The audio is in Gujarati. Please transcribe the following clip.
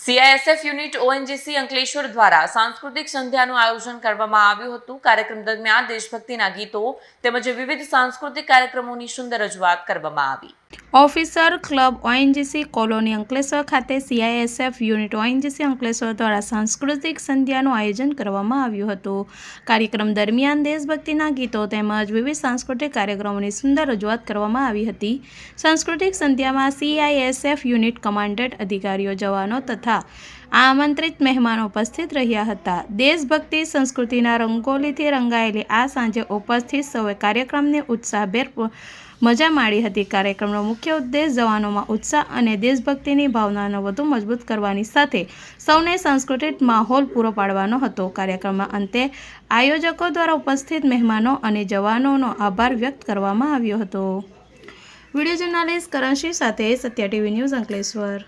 CISF યુનિટ ONGC અંકલેશ્વર દ્વારા સાંસ્કૃતિક સંધ્યાનું આયોજન કરવામાં આવ્યું હતું। કાર્યક્રમ દરમિયાન દેશભક્તિના ગીતો તેમજ વિવિધ સાંસ્કૃતિક કાર્યક્રમોની સુંદર રજૂઆત કરવામાં આવી। Officer club ONGC colony Ankleshwar ખાતે CISF યુનિટ ONGC અંકલેશ્વર દ્વારા સાંસ્કૃતિક સંધ્યાનું આયોજન કરવામાં આવ્યું હતું। કાર્યક્રમ દરમિયાન દેશભક્તિના ગીતો તેમજ વિવિધ સાંસ્કૃતિક કાર્યક્રમોની સુંદર રજૂઆત કરવામાં આવી હતી। સાંસ્કૃતિક સંધ્યામાં CISF યુનિટ કમાન્ડન્ટ અધિકારીઓ, જવાનો તથા આમંત્રિત મહેમાનો ઉપસ્થિત રહ્યા હતા। દેશભક્તિ સંસ્કૃતિના રંગોલીથી રંગાયેલી આ સાંજે ઉપસ્થિત સૌએ કાર્યક્રમની ઉત્સાહભેર મજા માણી હતી। કાર્યક્રમનો મુખ્ય ઉદ્દેશ જવાનોમાં ઉત્સાહ અને દેશભક્તિની ભાવનાને વધુ મજબૂત કરવાની સાથે સૌને સાંસ્કૃતિક માહોલ પૂરો પાડવાનો હતો। કાર્યક્રમના અંતે આયોજકો દ્વારા ઉપસ્થિત મહેમાનો અને જવાનોનો આભાર વ્યક્ત કરવામાં આવ્યો હતો। વિડીયો જર્નાલિસ્ટ કરણસિંહ સાથે સત્યા ટીવી ન્યૂઝ અંકલેશ્વર।